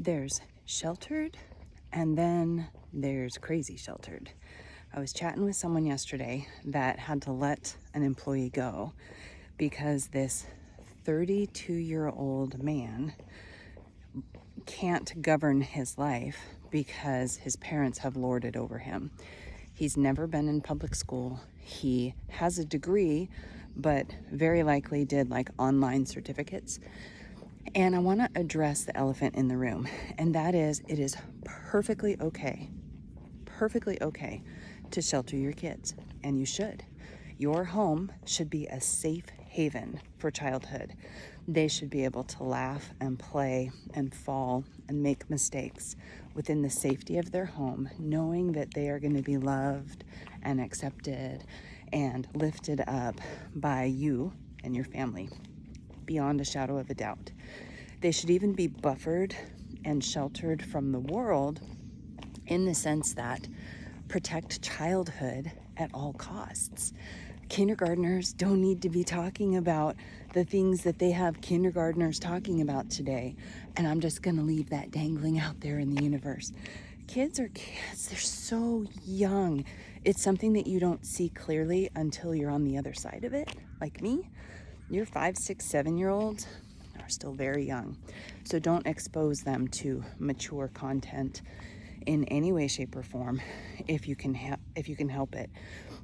There's sheltered, and then there's crazy sheltered. I was chatting with someone yesterday that had to let an employee go because this 32-year-old man can't govern his life because his parents have lorded over him. He's never been in public school. He has a degree, but very likely did like online certificates. And I want to address the elephant in the room, and that is, it is perfectly okay to shelter your kids, and you should. Your home should be a safe haven for childhood. They should be able to laugh and play and fall and make mistakes within the safety of their home, knowing that they are going to be loved and accepted and lifted up by you and your family, beyond a shadow of a doubt. They should even be buffered and sheltered from the world in the sense that protect childhood at all costs. Kindergartners don't need to be talking about the things that they have kindergartners talking about today. And I'm just going to leave that dangling out there in the universe. Kids are kids. They're so young. It's something that you don't see clearly until you're on the other side of it. Like me, your 5, 6, 7-year-olds are still very young. So don't expose them to mature content in any way, shape, or form if you can help it.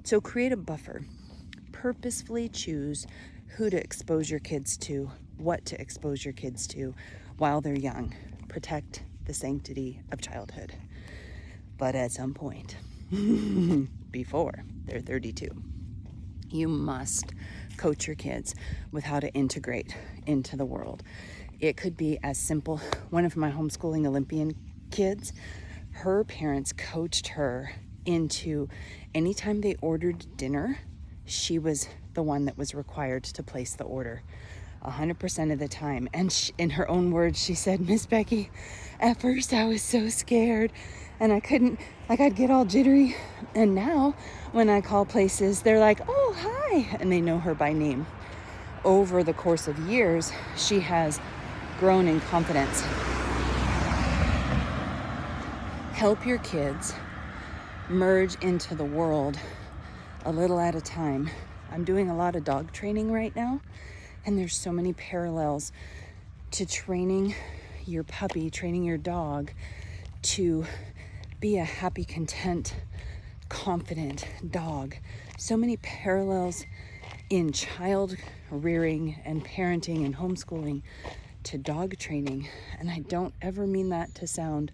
So create a buffer. Purposefully choose who to expose your kids to, what to expose your kids to while they're young. Protect the sanctity of childhood. But at some point, before they're 32, you must coach your kids with how to integrate into the world. It could be as simple. One of my homeschooling Olympian kids, her parents coached her into anytime they ordered dinner, she was the one that was required to place the order 100% of the time. And in her own words, she said, "Miss Bekki, at first I was so scared and I couldn't, I'd get all jittery. And now when I call places, they're like, oh, hi." And they know her by name. Over the course of years, she has grown in confidence. Help your kids merge into the world a little at a time. I'm doing a lot of dog training right now, and there's so many parallels to training your puppy, training your dog to be a happy, content, confident dog. So many parallels in child rearing and parenting and homeschooling to dog training. And I don't ever mean that to sound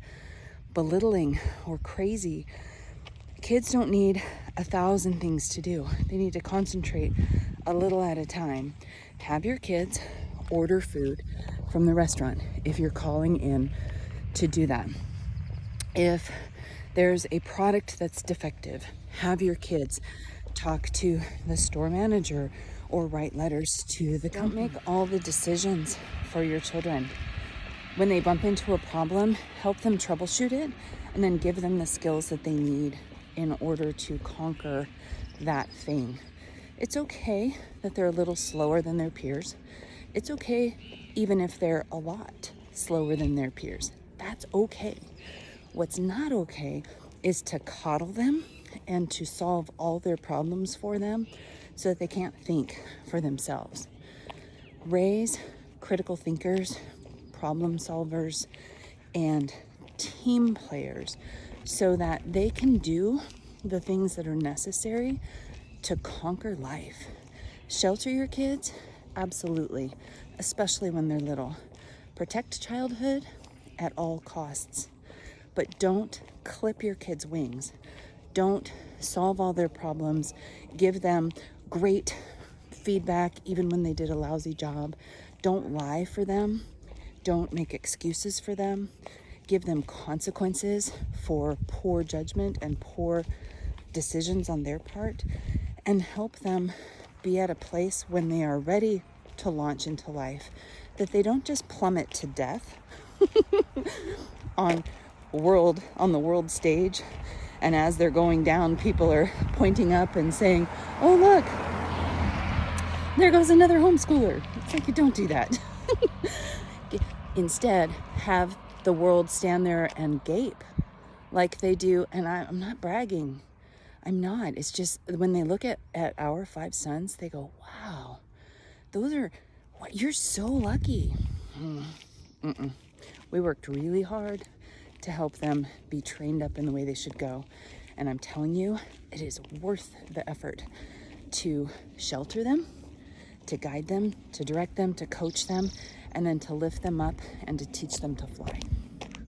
belittling or crazy. Kids don't need 1,000 things to do. They need to concentrate a little at a time. Have your kids order food from the restaurant if you're calling in to do that. If there's a product that's defective, have your kids talk to the store manager or write letters to the company. Don't make all the decisions for your children. When they bump into a problem, help them troubleshoot it and then give them the skills that they need in order to conquer that thing. It's okay that they're a little slower than their peers. It's okay even if they're a lot slower than their peers. That's okay. What's not okay is to coddle them and to solve all their problems for them so that they can't think for themselves. Raise critical thinkers, problem solvers, and team players so that they can do the things that are necessary to conquer life. Shelter your kids? Absolutely, especially when they're little. Protect childhood at all costs, but don't clip your kids' wings. Don't solve all their problems. Give them great feedback even when they did a lousy job. Don't lie for them. Don't make excuses for them. Give them consequences for poor judgment and poor decisions on their part, and help them be at a place when they are ready to launch into life that they don't just plummet to death on the world stage, and as they're going down, people are pointing up and saying, "Oh, look, there goes another homeschooler." It's like, you don't do that. Instead, have the world stand there and gape like they do. And I'm not bragging. I'm not. It's just when they look at our 5 sons, they go, wow, those are, what, you're so lucky. We worked really hard to help them be trained up in the way they should go. And I'm telling you, it is worth the effort to shelter them, to guide them, to direct them, to coach them, and then to lift them up and to teach them to fly.